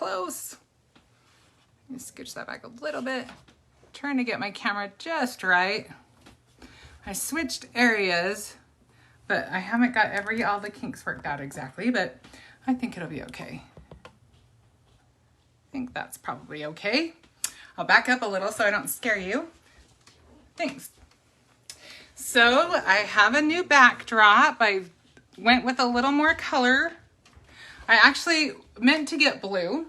close. Let me scooch that back a little bit. Trying to get my camera just right. I switched areas, but I haven't got all the kinks worked out exactly, but I think it'll be okay. I think that's probably okay. I'll back up a little so I don't scare you. Thanks. So I have a new backdrop. I went with a little more color. I actually meant to get blue,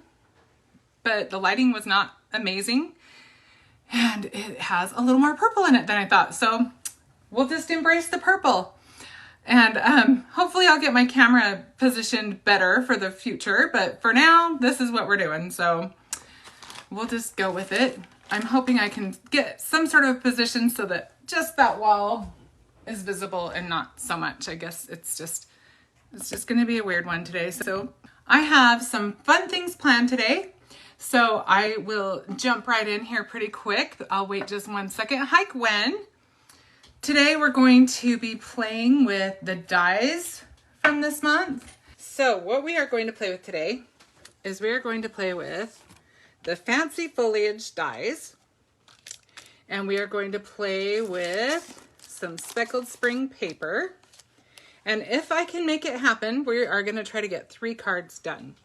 but the lighting was not amazing. And it has a little more purple in it than I thought. So we'll just embrace the purple. And hopefully I'll get my camera positioned better for the future. But for now, this is what we're doing. So we'll just go with it. I'm hoping I can get some sort of position so that just that wall is visible and not so much. I guess it's just going to be a weird one today. So I have some fun things planned today. So I will jump right in here pretty quick. I'll wait just 1 second. Hi, Gwen. Today we're going to be playing with the dies from this month. So what we are going to play with today is we are going to play with the Fancy Foliage dies. And we are going to play with some speckled spring paper. And if I can make it happen, we are going to try to get 3 cards done.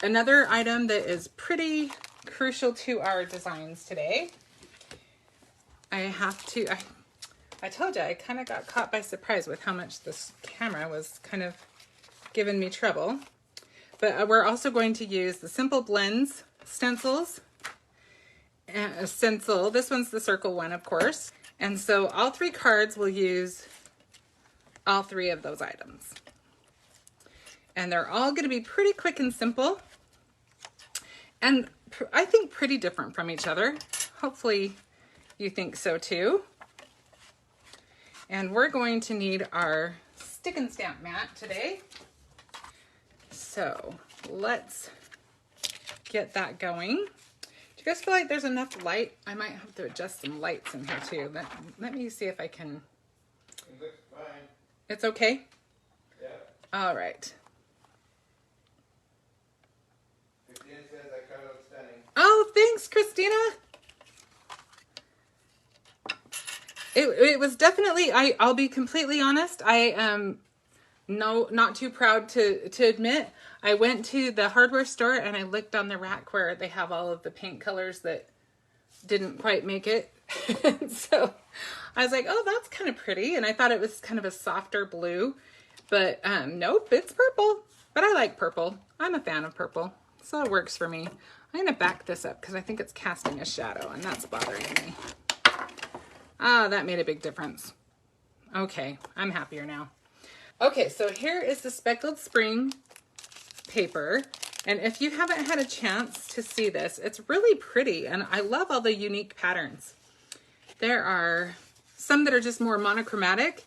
Another item that is pretty crucial to our designs today. I told you I kind of got caught by surprise with how much this camera was kind of giving me trouble. But we're also going to use the Simple Blends stencils. And a stencil, this one's the circle one, of course. And so all 3 cards will use all 3 of those items. And they're all going to be pretty quick and simple. And I think pretty different from each other. Hopefully you think so too. And we're going to need our stick and stamp mat today. So let's get that going. Do you guys feel like there's enough light? I might have to adjust some lights in here too. Let me see if I can. It looks fine. It's okay? Yeah. All right. Christina says I cut out stunning. Oh, thanks, Christina. It was definitely, I'll be completely honest, I am not too proud to admit, I went to the hardware store and I looked on the rack where they have all of the paint colors that didn't quite make it. So I was like, oh, that's kind of pretty. And I thought it was kind of a softer blue, but nope, it's purple. But I like purple. I'm a fan of purple, so it works for me. I'm going to back this up because I think it's casting a shadow and that's bothering me. Ah, that made a big difference. Okay, I'm happier now. Okay, so here is the speckled spring paper. And if you haven't had a chance to see this, it's really pretty. And I love all the unique patterns. There are some that are just more monochromatic.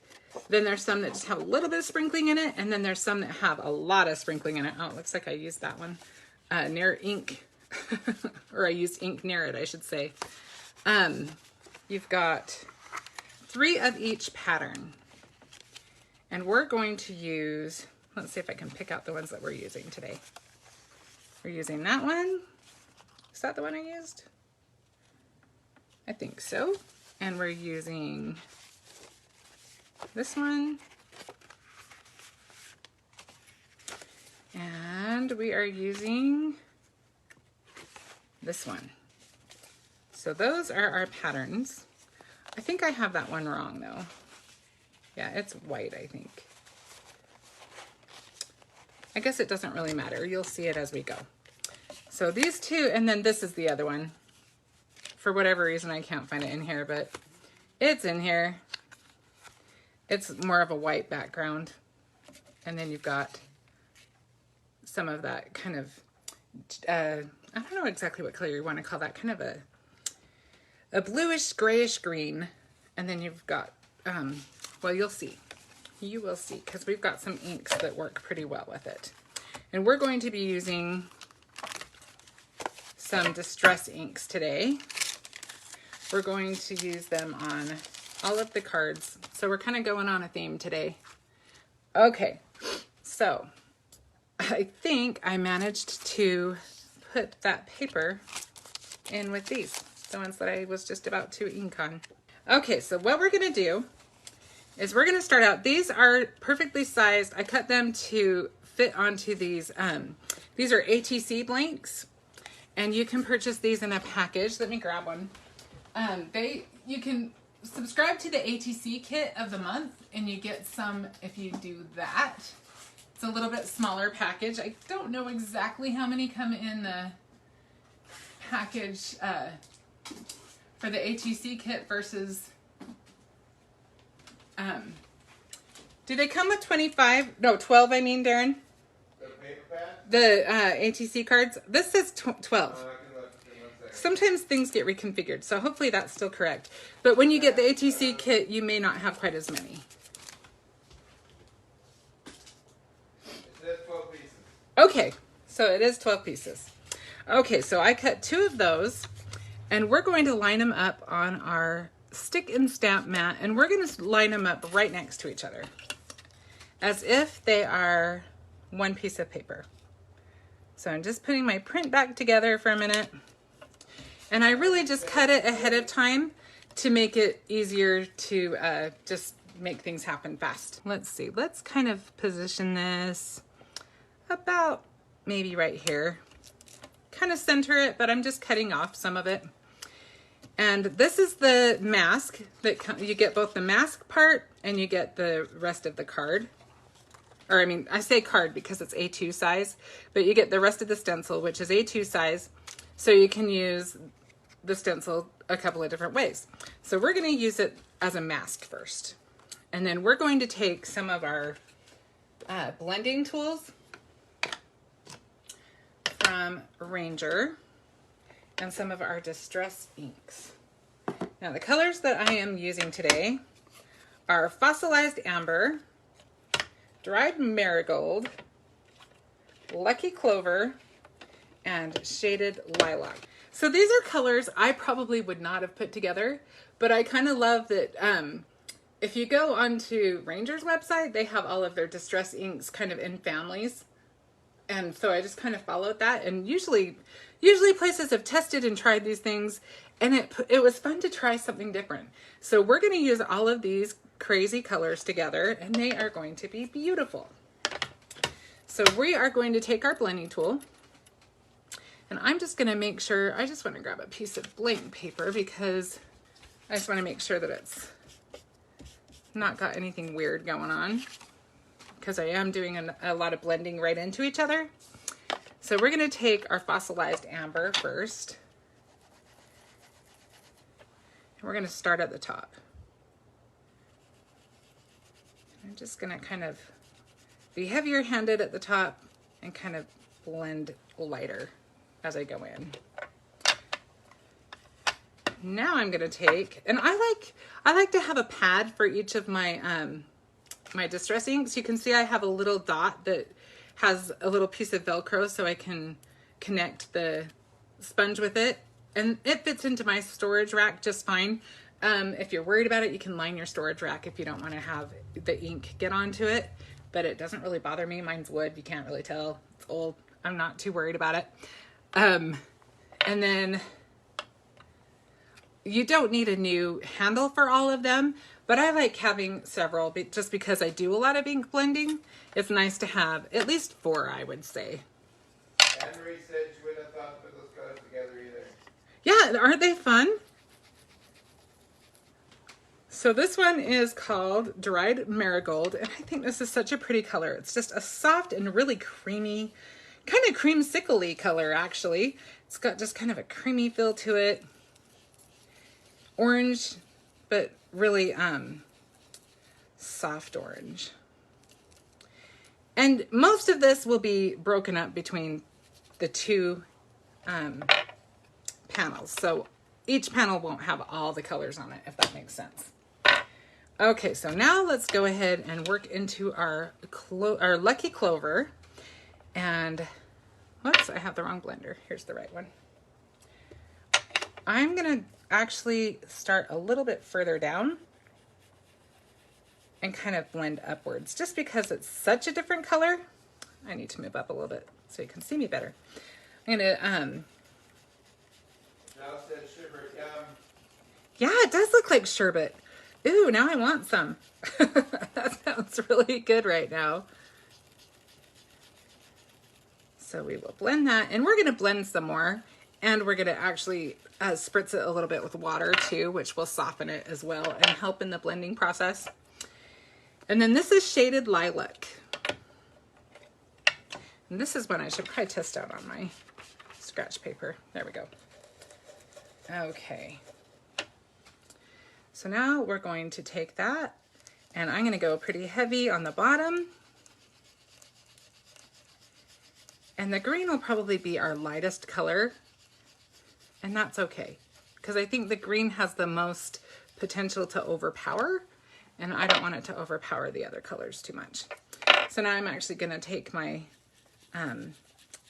Then there's some that just have a little bit of sprinkling in it. And then there's some that have a lot of sprinkling in it. Oh, it looks like I used that one near ink. Or I used ink near it, I should say. You've got 3 of each pattern. And we're going to use, let's see if I can pick out the ones that we're using today. We're using that one. Is that the one I used? I think so. And we're using this one. And we are using this one. So those are our patterns. I think I have that one wrong though. Yeah, it's white, I think. I guess it doesn't really matter. You'll see it as we go. So these 2, and then this is the other one. For whatever reason, I can't find it in here, but it's in here. It's more of a white background. And then you've got some of that kind of, I don't know exactly what color you want to call that, kind of a bluish grayish green. And then you've got, well, you'll see. You will see, because we've got some inks that work pretty well with it. And we're going to be using some distress inks today. We're going to use them on all of the cards. So we're kind of going on a theme today. Okay, so I think I managed to put that paper in with these, the ones that I was just about to ink on. Okay, so what we're gonna do is we're gonna start out, these are perfectly sized. I cut them to fit onto these. These are ATC blanks, and you can purchase these in a package. Let me grab one. You can subscribe to the ATC kit of the month, and you get some if you do that. It's a little bit smaller package. I don't know exactly how many come in the package for the ATC kit versus, do they come with 25? No, 12, I mean, Darren. The paper pad? The ATC cards. This says 12. I can look in 1 second. Sometimes things get reconfigured, so hopefully that's still correct. But when you get the ATC kit, you may not have quite as many. It says 12 pieces. Okay, so it is 12 pieces. Okay, so I cut 2 of those, and we're going to line them up on our stick and stamp mat, and we're going to line them up right next to each other, as if they are one piece of paper. So I'm just putting my print back together for a minute. And I really just cut it ahead of time to make it easier to just make things happen fast. Let's see, let's kind of position this about maybe right here. Kind of center it, but I'm just cutting off some of it. And this is the mask that you get, both the mask part and you get the rest of the card. Or I mean, I say card because it's A2 size, but you get the rest of the stencil, which is A2 size. So you can use the stencil a couple of different ways. So we're going to use it as a mask first. And then we're going to take some of our blending tools from Ranger and some of our Distress inks. Now the colors that I am using today are Fossilized Amber, Dried Marigold, Lucky Clover, and Shaded Lilac. So these are colors I probably would not have put together, but I kind of love that if you go onto Ranger's website, they have all of their Distress inks kind of in families. And so I just kind of followed that, and usually places have tested and tried these things, and it was fun to try something different. So we're going to use all of these crazy colors together, and they are going to be beautiful. So we are going to take our blending tool, and I'm just going to make sure, I just want to grab a piece of blank paper because I just want to make sure that it's not got anything weird going on, because I am doing a lot of blending right into each other. So we're going to take our Fossilized Amber first. And we're going to start at the top. I'm just going to kind of be heavier handed at the top and kind of blend lighter as I go in. Now I'm going to take, and I like to have a pad for each of my my Distress inks. You can see I have a little dot that has a little piece of Velcro so I can connect the sponge with it, and it fits into my storage rack just fine. If you're worried about it, you can line your storage rack if you don't want to have the ink get onto it, but it doesn't really bother me. Mine's wood, you can't really tell. It's old. I'm not too worried about it. And then you don't need a new handle for all of them, but I like having several just because I do a lot of ink blending. It's nice to have at least 4, I would say. Anne-Marie said she wouldn't have thought to put those colors together either. Yeah, aren't they fun? So this one is called Dried Marigold, and I think this is such a pretty color. It's just a soft and really creamy, kind of creamsicle-y color, actually. It's got just kind of a creamy feel to it. Orange, but really soft orange. And most of this will be broken up between the 2 panels. So each panel won't have all the colors on it, if that makes sense. Okay, so now let's go ahead and work into our Lucky Clover. And, whoops, I have the wrong blender. Here's the right one. I'm gonna actually start a little bit further down and kind of blend upwards, just because it's such a different color. I need to move up a little bit so you can see me better. I'm I'm gonna, Now said sherbet, yum. yeah, it does look like sherbet. Ooh, now I want some. That sounds really good right now. So we will blend that, and we're gonna blend some more, and we're gonna actually spritz it a little bit with water too, which will soften it as well and help in the blending process. And then this is Shaded Lilac. And this is one I should probably test out on my scratch paper. There we go. Okay. So now we're going to take that, and I'm gonna go pretty heavy on the bottom. And the green will probably be our lightest color, and that's okay, because I think the green has the most potential to overpower, and I don't want it to overpower the other colors too much. So now I'm actually gonna take my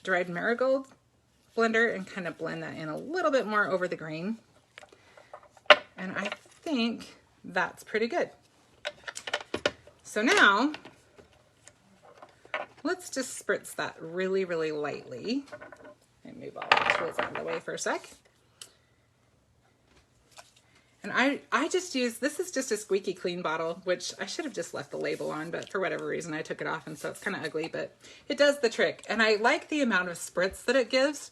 dried marigold blender and kind of blend that in a little bit more over the green. And I think that's pretty good. So now let's just spritz that really, really lightly and move all the tools out of the way for a sec. And I just use, this is just a squeaky clean bottle, which I should have just left the label on, but for whatever reason I took it off, and so it's kind of ugly, but it does the trick. And I like the amount of spritz that it gives.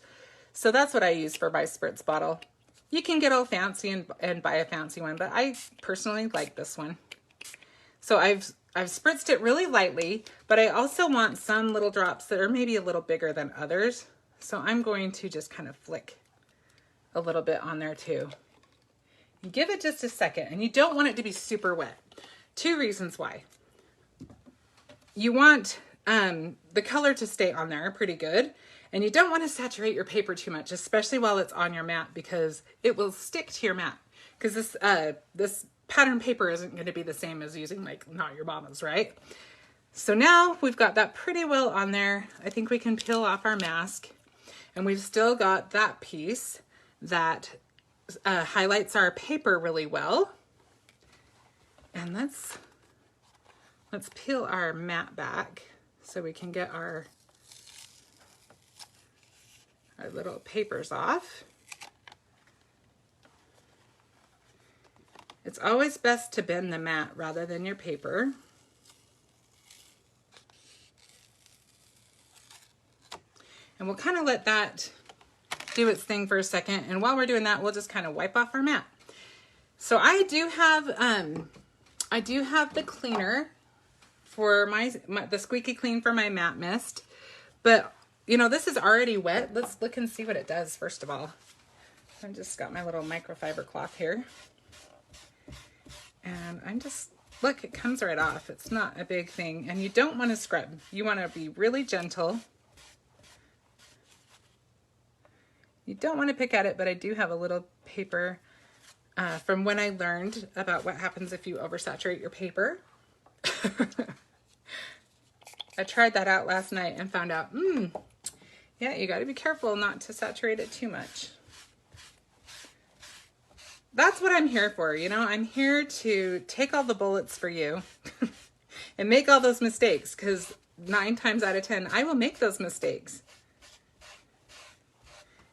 So that's what I use for my spritz bottle. You can get all fancy and buy a fancy one, but I personally like this one. So I've spritzed it really lightly, but I also want some little drops that are maybe a little bigger than others. So I'm going to just kind of flick a little bit on there too. Give it just a second, and you don't want it to be super wet. Two reasons why. You want the color to stay on there pretty good, and you don't want to saturate your paper too much, especially while it's on your mat, because it will stick to your mat. Because this pattern paper isn't going to be the same as using like Not Your Mama's, right? So now we've got that pretty well on there. I think we can peel off our mask, and we've still got that piece that highlights our paper really well. And let's peel our mat back so we can get our little papers off. It's always best to bend the mat rather than your paper. And we'll kind of let that do its thing for a second, and while we're doing that, we'll just kind of wipe off our mat. So I do have the cleaner for the squeaky clean for my matte mist, but you know, this is already wet. Let's look and see what it does first of all. I just got my little microfiber cloth here, and I'm just, look, it comes right off. It's not a big thing, and you don't want to scrub. You want to be really gentle. You don't want to pick at it, but I do have a little paper from when I learned about what happens if you oversaturate your paper. I tried that out last night and found out, yeah, you got to be careful not to saturate it too much. That's what I'm here for, you know? I'm here to take all the bullets for you and make all those mistakes, because 9 times out of 10, I will make those mistakes.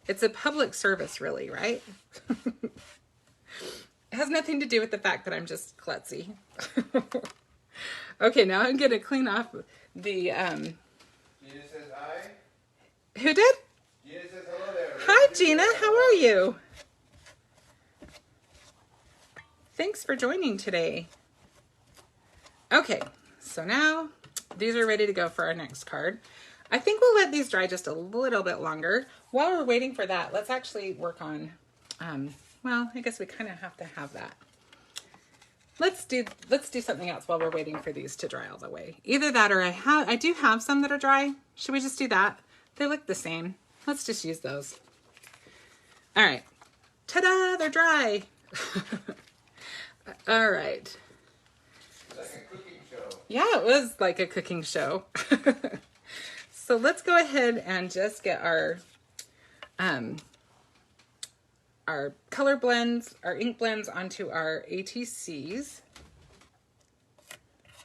It's a public service, really, right? It has nothing to do with the fact that I'm just klutzy. Okay, now I'm going to clean off the... Gina says hi. Who did? Gina says hello there. Hi, Gina. How are you? Thanks for joining today. Okay, so now these are ready to go for our next card. I think we'll let these dry just a little bit longer. While we're waiting for that, let's actually work on, well, I guess we kind of have to have that. Let's do something else while we're waiting for these to dry all the way. Either that, or I do have some that are dry. Should we just do that? They look the same. Let's just use those. All right. Ta-da, they're dry. All right. Like a cooking show. Yeah, it was like a cooking show. So let's go ahead and just get our color blends, our ink blends onto our ATCs.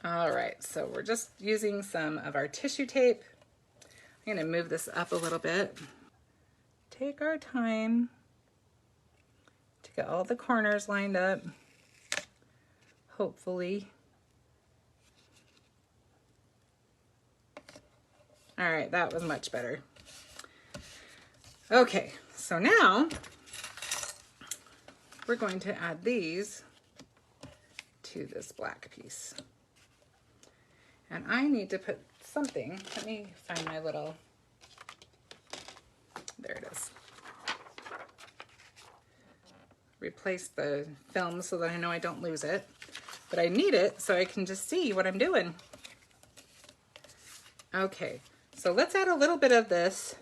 All right, so we're just using some of our tissue tape. I'm gonna move this up a little bit. take our time to get all the corners lined up, hopefully. All right, that was much better. Okay, so now we're going to add these to this black piece. And I need to put something, let me find my little, there it is. Replace the film so that I know I don't lose it, but I need it so I can just see what I'm doing. Okay, so let's add a little bit of this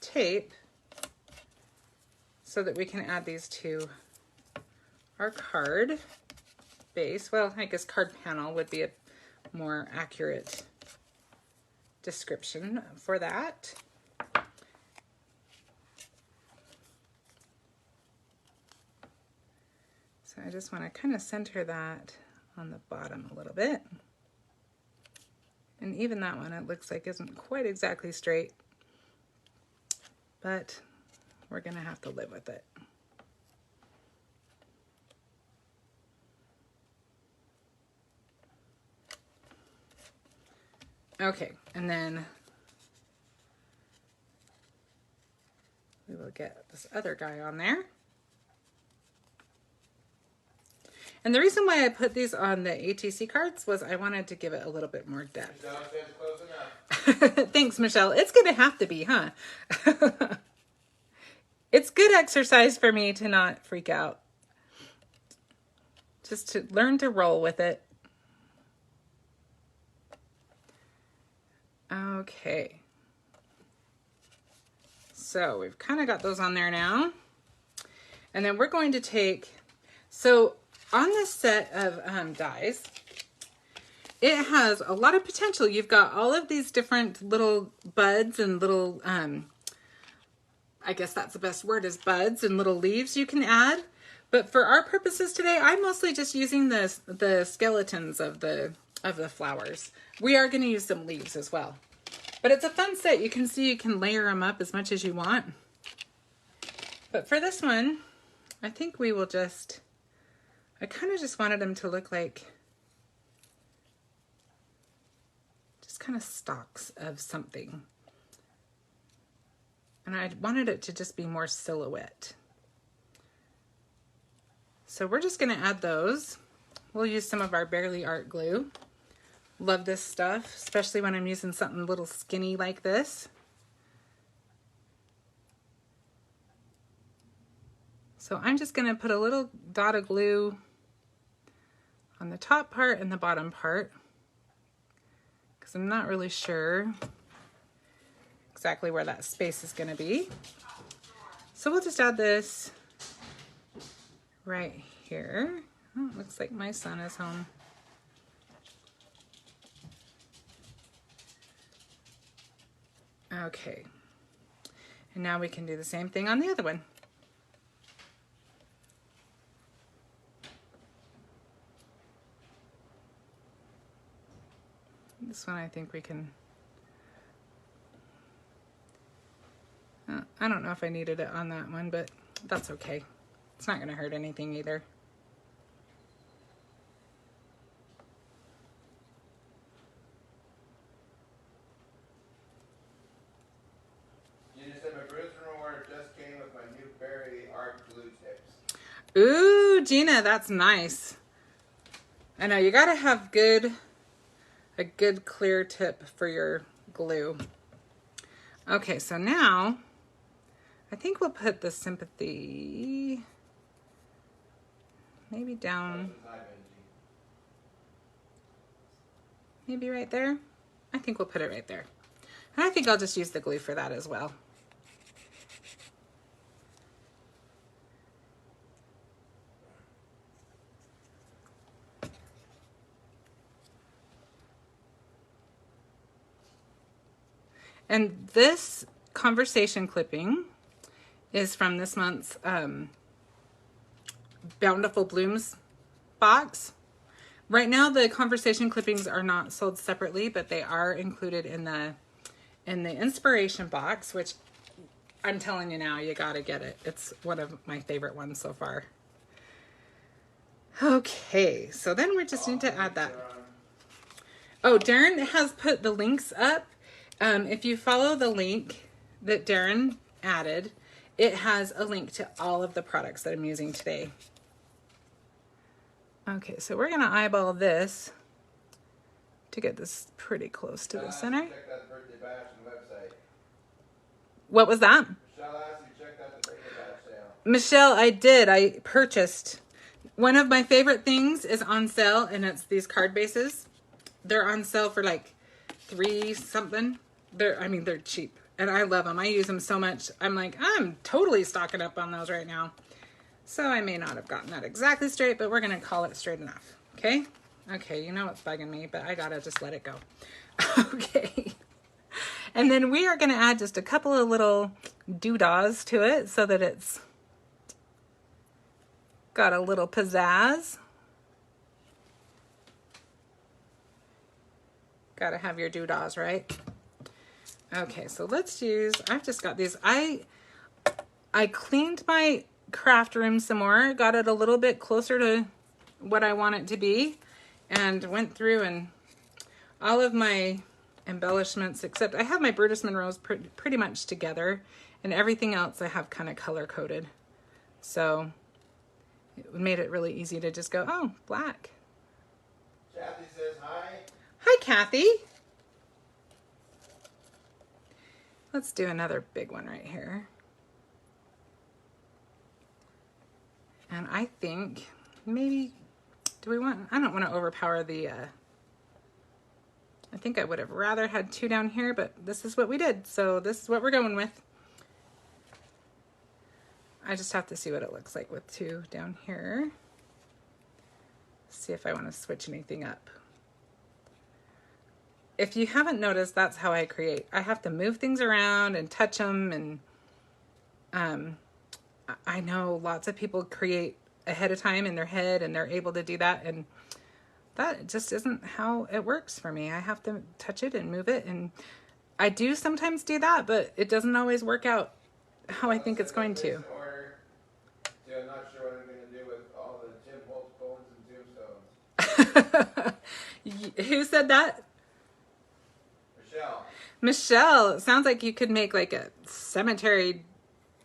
tape so that we can add these to our card base. Well, I guess card panel would be a more accurate description for that. So I just want to kind of center that on the bottom a little bit. And even that one, it looks like isn't quite exactly straight, but we're gonna have to live with it. Okay, and then we will get this other guy on there. And the reason why I put these on the ATC cards was I wanted to give it a little bit more depth. Close enough. Thanks, Michelle. It's gonna have to be, huh? It's good exercise for me to not freak out. Just to learn to roll with it. Okay. So we've kind of got those on there now. And then we're going to take, so on this set of dies, it has a lot of potential. You've got all of these different little buds and little, I guess that's the best word, is buds and little leaves you can add. But for our purposes today, I'm mostly just using the skeletons of the flowers. We are going to use some leaves as well. But it's a fun set. You can see you can layer them up as much as you want. But for this one, I think we will just, I kind of just wanted them to look like just kind of stalks of something. And I wanted it to just be more silhouette. So we're just gonna add those. We'll use some of our Barely Art glue. Love this stuff, especially when I'm using something a little skinny like this. So I'm just gonna put a little dot of glue on the top part and the bottom part, because I'm not really sure exactly where that space is gonna be. So we'll just add this right here. Oh, it looks like my son is home. Okay, and now we can do the same thing on the other one. This one I think we can, I don't know if I needed it on that one, but that's okay. It's not gonna hurt anything either. Ooh, Gina, that's nice. I know, you gotta have a good clear tip for your glue. Okay, so now I think we'll put the sympathy maybe down, maybe right there. I think we'll put it right there. And I think I'll just use the glue for that as well. And this conversation clipping is from this month's Bountiful Blooms box. Right now the conversation clippings are not sold separately, but they are included in the inspiration box, which I'm telling you now, you gotta get it. It's one of my favorite ones so far. Okay, so then we just need to add that. Oh, Darren has put the links up. If you follow the link that Darren added, it has a link to all of the products that I'm using today. Okay, so we're gonna eyeball this to get this pretty close to the center. Check that birthday bash on the website. What was that? Michelle asked you check out the birthday bash sale. Michelle, I did. I purchased. One of my favorite things is on sale, and it's these card bases. They're on sale for like $3 something. They're cheap, and I love them. I use them so much. I'm like, I'm totally stocking up on those right now. So I may not have gotten that exactly straight, but we're gonna call it straight enough. Okay? Okay, you know what's bugging me, but I gotta just let it go. Okay. And then we are gonna add just a couple of little doodahs to it so that it's got a little pizzazz. Gotta have your doodahs, right? Okay, so let's use, I've just got these. I cleaned my craft room some more, got it a little bit closer to what I want it to be, and went through and all of my embellishments, except I have my Brutus Monroes pretty much together, and everything else I have kind of color coded. So it made it really easy to just go, oh, black. Kathy says hi. Hi, Kathy. Let's do another big one right here. And I think maybe, I don't want to overpower the, I think I would have rather had 2 down here, but this is what we did. So this is what we're going with. I just have to see what it looks like with 2 down here. See if I want to switch anything up. If you haven't noticed, that's how I create. I have to move things around and touch them, and I know lots of people create ahead of time in their head and they're able to do that, and that just isn't how it works for me. I have to touch it and move it, and I do sometimes do that, but it doesn't always work out how I think it's going to. I'm not sure what I'm going to do with all the Jim Holtz bones and tombstones. Who said that? Michelle. Michelle. It sounds like you could make like a cemetery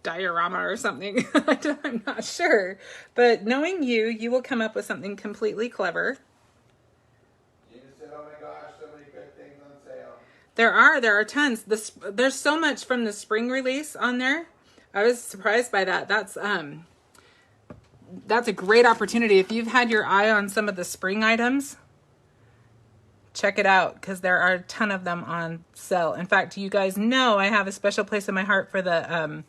diorama or something. I'm not sure, but knowing you, you will come up with something completely clever. You just said, oh my gosh, so many good things on sale. There are tons. There's so much from the spring release on there. I was surprised by that. That's a great opportunity. If you've had your eye on some of the spring items, check it out, because there are a ton of them on sale. In fact, you guys know I have a special place in my heart for the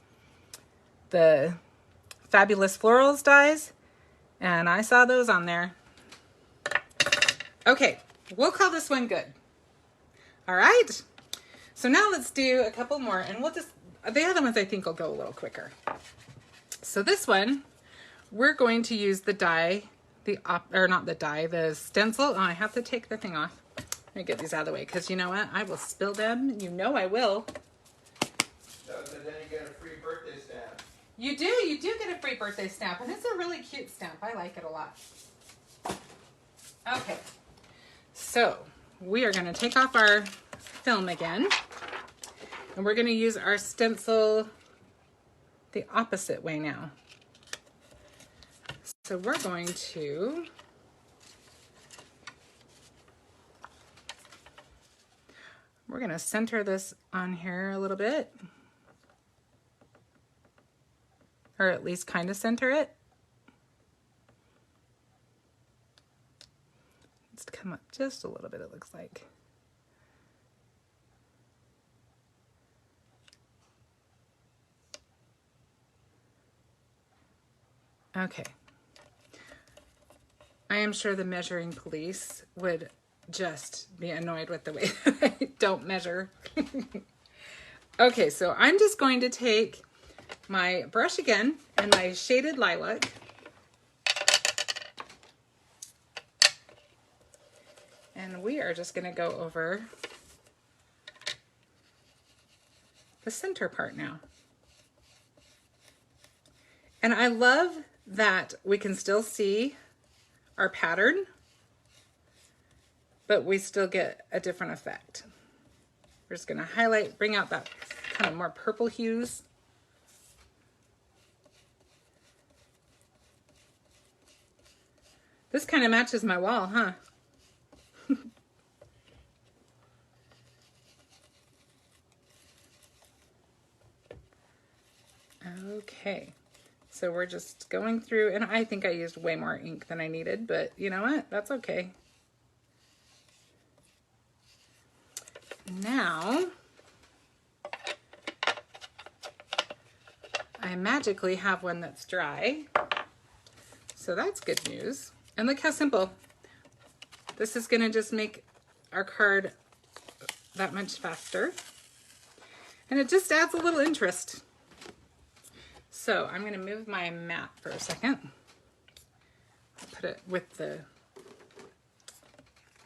Fabulous Florals dies, and I saw those on there. Okay, we'll call this one good. All right, so now let's do a couple more, and we'll just, the other ones I think will go a little quicker. So this one, we're going to use the die, the stencil. Oh, I have to take the thing off. Let me get these out of the way, because you know what? I will spill them. You know I will. So then you get a free birthday stamp. You do get a free birthday stamp, and it's a really cute stamp. I like it a lot. Okay, so we are going to take off our film again, and we're going to use our stencil the opposite way now. So we're going to center this on here a little bit, or at least kind of center it. It's come up just a little bit, it looks like. Okay. I am sure the measuring police would just be annoyed with the way that I don't measure. Okay, so I'm just going to take my brush again and my shaded lilac. And we are just going to go over the center part now. And I love that we can still see our pattern, but we still get a different effect. We're just gonna highlight, bring out that kind of more purple hues. This kind of matches my wall, huh? Okay, so we're just going through, and I think I used way more ink than I needed, but you know what? That's okay. Now, I magically have one that's dry, so that's good news. And look how simple. This is gonna just make our card that much faster. And it just adds a little interest. So I'm gonna move my mat for a second. Put it with the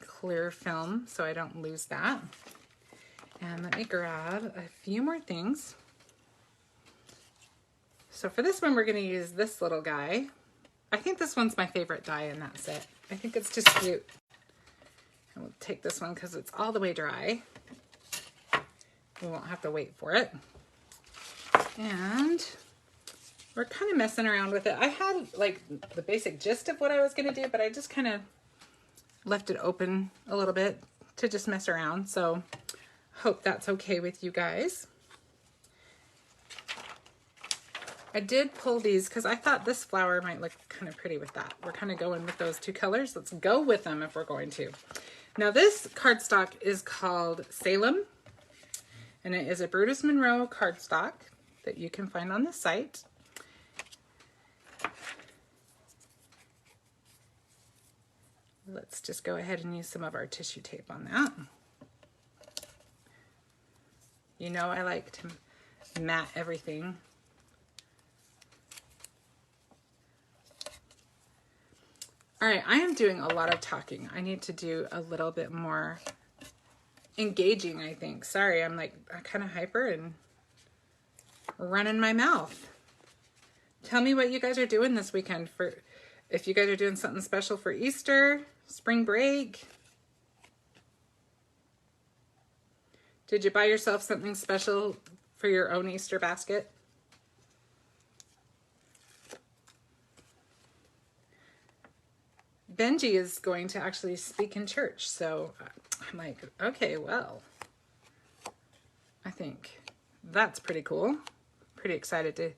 clear film so I don't lose that. And let me grab a few more things. So for this one, we're gonna use this little guy. I think this one's my favorite die in that set. I think it's just cute. And we'll take this one because it's all the way dry. We won't have to wait for it. And we're kind of messing around with it. I had like the basic gist of what I was gonna do, but I just kind of left it open a little bit to just mess around. So hope that's okay with you guys. I did pull these because I thought this flower might look kind of pretty with that. We're kind of going with those two colors. Let's go with them if we're going to. Now this cardstock is called Salem, and it is a Brutus Monroe cardstock that you can find on the site. Let's just go ahead and use some of our tissue tape on that. You know I like to mat everything. All right, I am doing a lot of talking. I need to do a little bit more engaging, I think. Sorry, I'm kind of hyper and running my mouth. Tell me what you guys are doing this weekend, if you guys are doing something special for Easter, spring break. Did you buy yourself something special for your own Easter basket? Benji is going to actually speak in church, so I'm like, okay, well, I think that's pretty cool. Pretty excited to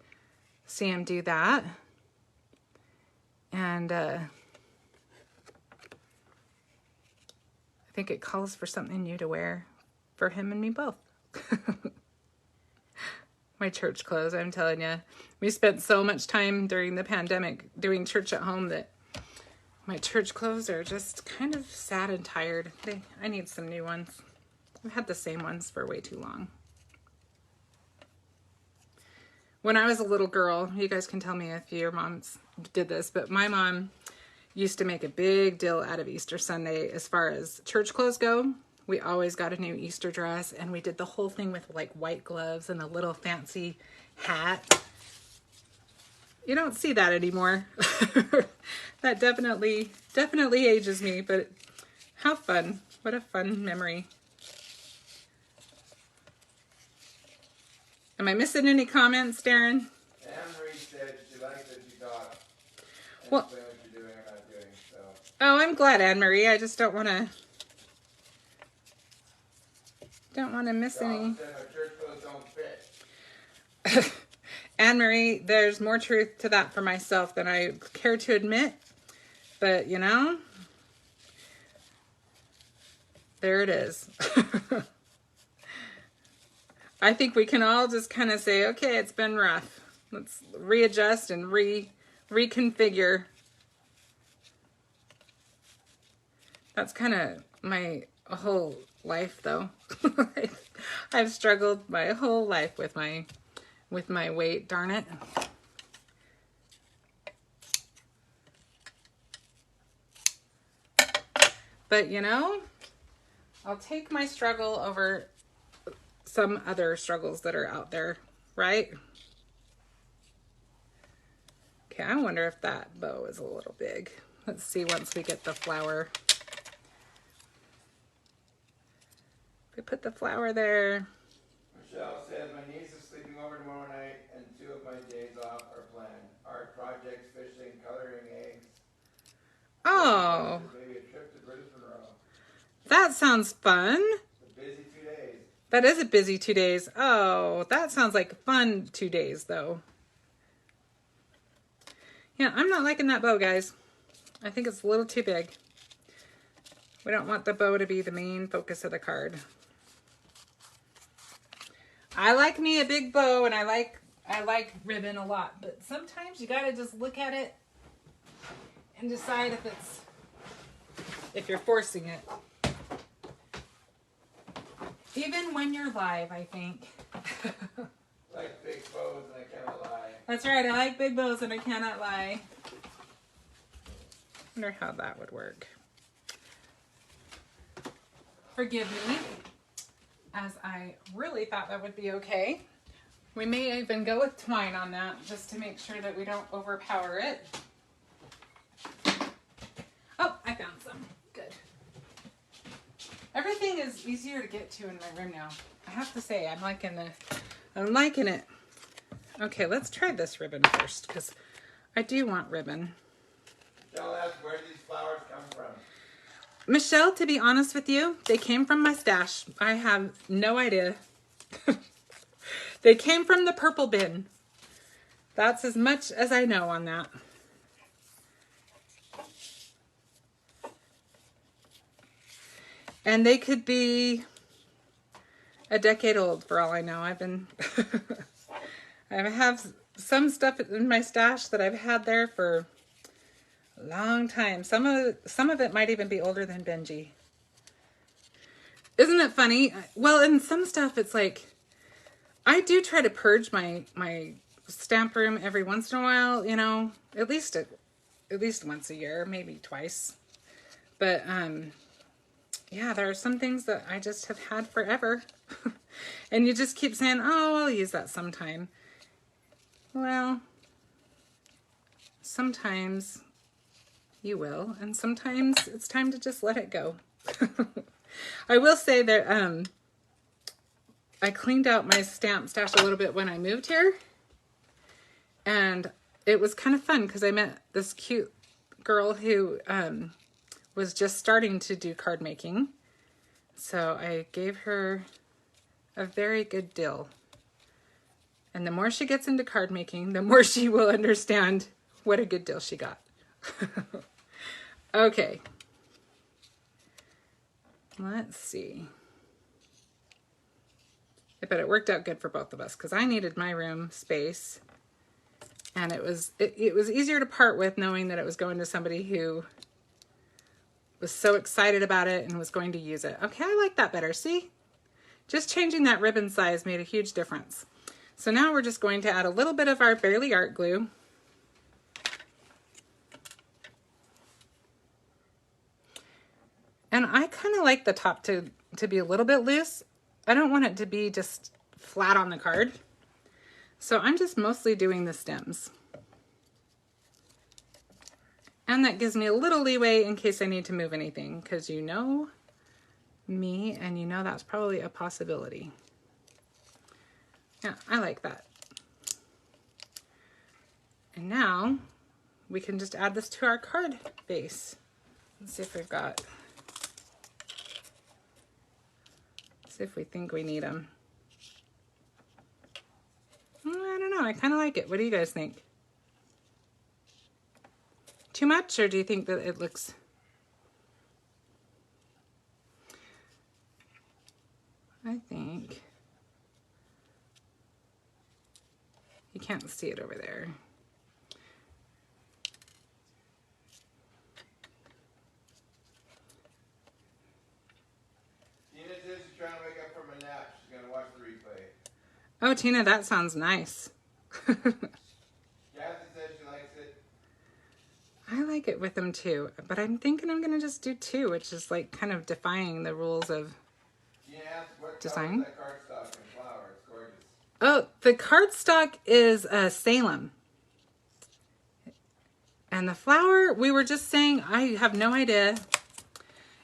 see him do that. And I think it calls for something new to wear for him and me both. My church clothes, I'm telling you. We spent so much time during the pandemic doing church at home that my church clothes are just kind of sad and tired. I need some new ones. I've had the same ones for way too long. When I was a little girl, you guys can tell me if your moms did this, but my mom used to make a big deal out of Easter Sunday as far as church clothes go. We always got a new Easter dress, and we did the whole thing with like white gloves and a little fancy hat. You don't see that anymore. That definitely ages me, but how fun. What a fun memory. Am I missing any comments, Darren? Anne-Marie said she liked that you taught. Well, explain what you're doing or not doing, so. Oh, I'm glad, Anne-Marie. I just don't want to miss any. Our church clothes don't fit. Anne-Marie, there's more truth to that for myself than I care to admit. But, you know, there it is. I think we can all just kind of say, okay, it's been rough. Let's readjust and reconfigure. That's kind of my whole life, though. I've struggled my whole life with my weight, darn it. But you know, I'll take my struggle over some other struggles that are out there, right? Yeah, I wonder if that bow is a little big. Let's see once we get the flower. We put the flower there. Michelle says, my niece is sleeping over tomorrow night and 2 of my days off are planned. Art projects, fishing, coloring eggs. Oh, Maybe a trip to Brisbane Row. that sounds fun. A busy 2 days. That is a busy 2 days. Oh, that sounds like fun 2 days though. Yeah, I'm not liking that bow, guys. I think it's a little too big. We don't want the bow to be the main focus of the card. I like me a big bow, and I like ribbon a lot, but sometimes you gotta just look at it and decide if you're forcing it. Even when you're live, I think. Like big bows and I cannot lie. That's right, I like big bows and I cannot lie. Wonder how that would work. Forgive me, as I really thought that would be okay. We may even go with twine on that, just to make sure that we don't overpower it. Oh, I found some. Good. Everything is easier to get to in my room now. I have to say, I'm liking it. Okay, let's try this ribbon first, because I do want ribbon. Michelle asked, where do these flowers come from? Michelle, to be honest with you, they came from my stash. I have no idea. They came from the purple bin. That's as much as I know on that. And they could be a decade old for all I know. I have some stuff in my stash that I've had there for a long time. Some of it might even be older than Benji. Isn't it funny? Well, in some stuff it's like, I do try to purge my stamp room every once in a while, you know, at least once a year, maybe twice. But yeah, there are some things that I just have had forever. And you just keep saying, oh, I'll use that sometime. Well, sometimes you will, and sometimes it's time to just let it go. I will say that I cleaned out my stamp stash a little bit when I moved here, and it was kind of fun because I met this cute girl who was just starting to do card making. So I gave her a very good deal. And the more she gets into card making, the more she will understand what a good deal she got. Okay. Let's see. But it worked out good for both of us because I needed my room space. And it was easier to part with knowing that it was going to somebody who was so excited about it and was going to use it. Okay, I like that better. See? Just changing that ribbon size made a huge difference. So now we're just going to add a little bit of our Barely Art glue. And I kind of like the top to be a little bit loose. I don't want it to be just flat on the card. So I'm just mostly doing the stems. And that gives me a little leeway in case I need to move anything, because you know me and you know that's probably a possibility. Yeah, I like that. And now we can just add this to our card base. Let's see if we've got, see if we think we need them. I don't know, I kind of like it. What do you guys think? Too much, or do you think that it looks... I think... You can't see it over there. Tina says she's trying to wake up from a nap. She's going to watch the replay. Oh, Tina, that sounds nice. Kathy says she likes it. I like it with them too, but I'm thinking I'm gonna just do two, which is like kind of defying the rules of design. That cardstock and flower. It's gorgeous. Oh, the cardstock is Salem. And the flower, we were just saying, I have no idea.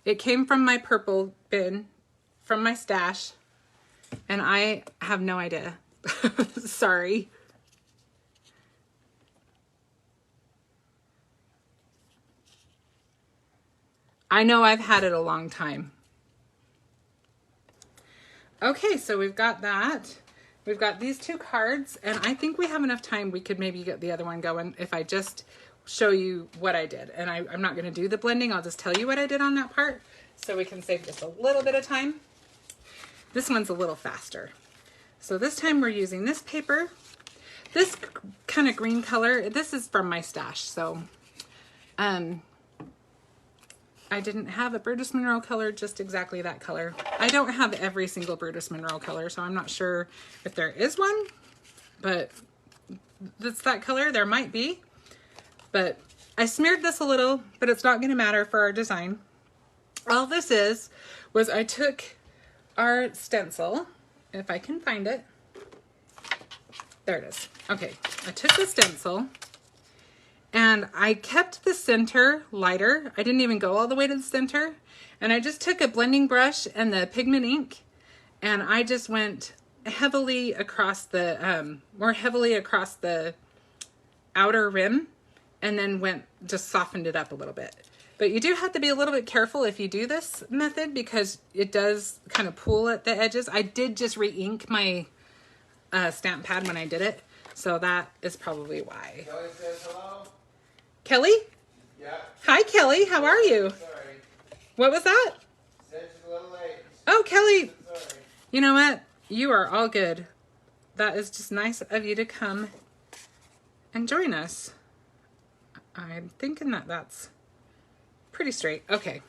It came from my purple bin, from my stash, and I have no idea. Sorry. I know I've had it a long time. Okay, so we've got that. We've got these two cards, and I think we have enough time. We could maybe get the other one going if I just show you what I did. And I'm not going to do the blending. I'll just tell you what I did on that part so we can save just a little bit of time. This one's a little faster. So this time we're using this paper. This kind of green color, this is from my stash. So I didn't have a Brutus Monroe color, just exactly that color. I don't have every single Brutus Monroe color, so I'm not sure if there is one, but that's that color. There might be, but I smeared this a little, but it's not gonna matter for our design. All this was I took our stencil, if I can find it. There it is. Okay, I took the stencil, and I kept the center lighter. I didn't even go all the way to the center. And I just took a blending brush and the pigment ink, and I just went heavily across the, more heavily across the outer rim, and then just softened it up a little bit. But you do have to be a little bit careful if you do this method because it does kind of pool at the edges. I did just re-ink my stamp pad when I did it, so that is probably why. Kelly says hello. Kelly? Yeah. Hi, Kelly. How are you? Sorry. What was that? Said she's a little late. Oh, Kelly. Sorry. You know what? You are all good. That is just nice of you to come and join us. I'm thinking that that's pretty straight. Okay.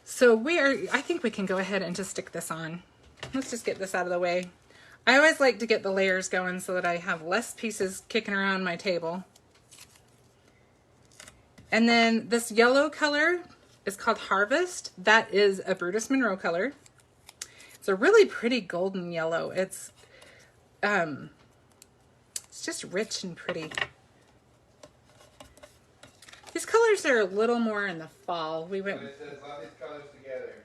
So I think we can go ahead and just stick this on. Let's just get this out of the way. I always like to get the layers going so that I have less pieces kicking around my table. And then this yellow color is called Harvest. That is a Brutus Monroe color. It's a really pretty golden yellow. It's just rich and pretty. These colors are a little more in the fall. We went. It says love these colors together.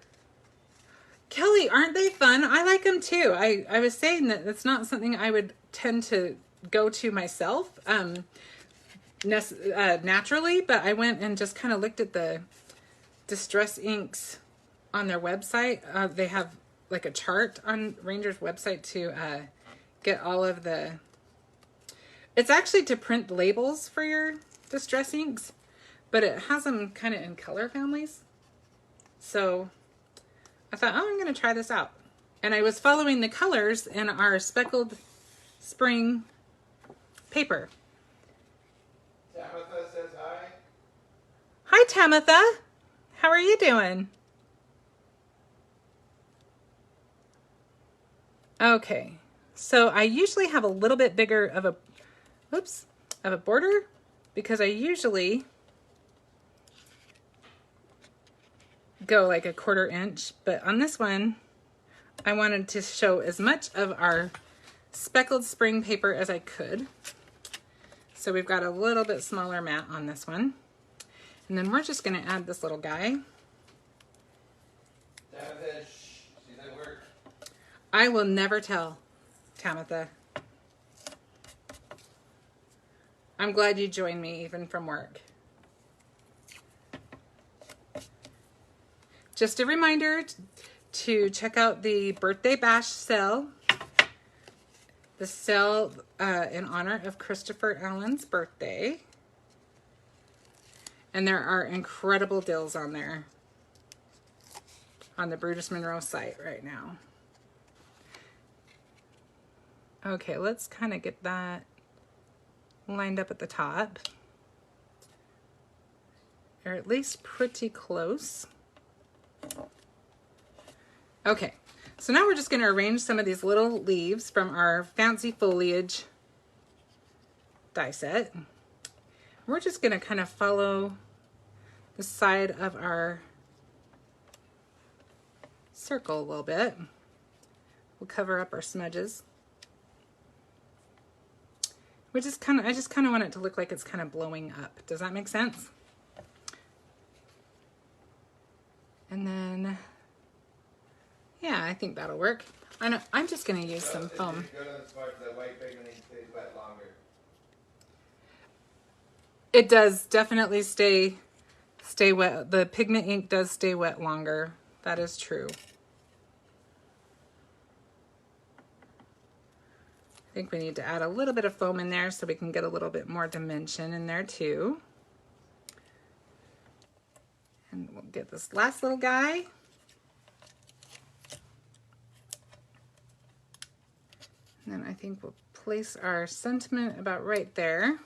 Kelly, aren't they fun? I like them too. I was saying that it's not something I would tend to go to myself naturally, but I went and just kind of looked at the Distress Inks on their website. They have like a chart on Ranger's website to get all of the... It's actually to print labels for your Distress Inks, but it has them kind of in color families. So I thought, oh, I'm going to try this out. And I was following the colors in our Speckled Spring paper. Tamitha says hi. Hi, Tamitha. How are you doing? Okay, so I usually have a little bit bigger of a border because I usually go like a 1/4 inch, but on this one, I wanted to show as much of our Speckled Spring paper as I could. So we've got a little bit smaller mat on this one. And then we're just gonna add this little guy. Tamitha, shh, she's at work. I will never tell, Tamitha. I'm glad you joined me even from work. Just a reminder to check out the Birthday Bash sale. The sale in honor of Christopher Allen's birthday. And there are incredible deals on there on the Brutus Monroe site right now. Okay, let's kind of get that lined up at the top. Or at least pretty close. Okay, so now we're just going to arrange some of these little leaves from our Fancy Foliage die set. We're just going to kind of follow the side of our circle a little bit. We'll cover up our smudges. which is kind of, I just kind of want it to look like it's kind of blowing up. Does that make sense? And then, yeah, I think that'll work. I'm just going to use some foam. It does definitely stay wet. The pigment ink does stay wet longer. That is true. I think we need to add a little bit of foam in there so we can get a little bit more dimension in there too. And we'll get this last little guy. And then I think we'll place our sentiment about right there.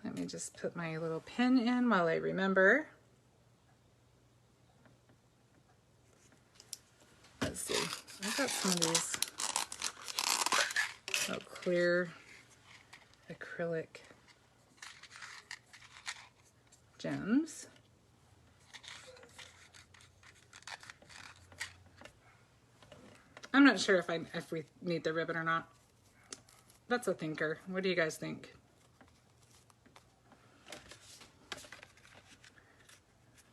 Let me just put my little pin in while I remember. Let's see, I've got some of these clear acrylic gems. I'm not sure if we need the ribbon or not. That's a thinker. What do you guys think?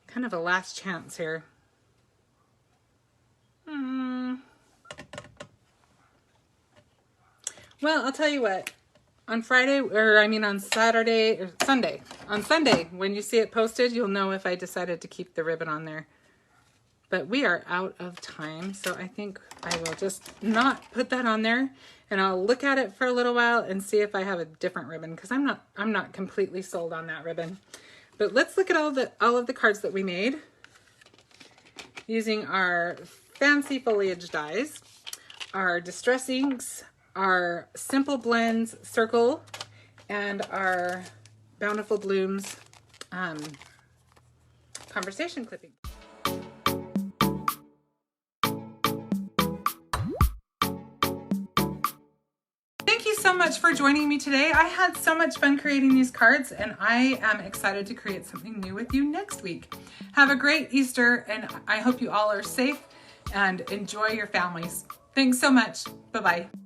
Kind of a last chance here. Well, I'll tell you what. On Friday, or I mean on Saturday, or Sunday. On Sunday, when you see it posted, you'll know if I decided to keep the ribbon on there. But we are out of time, so I think I will just not put that on there, and I'll look at it for a little while and see if I have a different ribbon, because I'm not completely sold on that ribbon. But let's look at all of the cards that we made using our Fancy Foliage dies, our Distress inks, our Simple Blends circle, and our Bountiful Blooms conversation clipping. Thank you so much for joining me today. I had so much fun creating these cards, and I am excited to create something new with you next week. Have a great Easter, and I hope you all are safe and enjoy your families. Thanks so much. Bye-bye.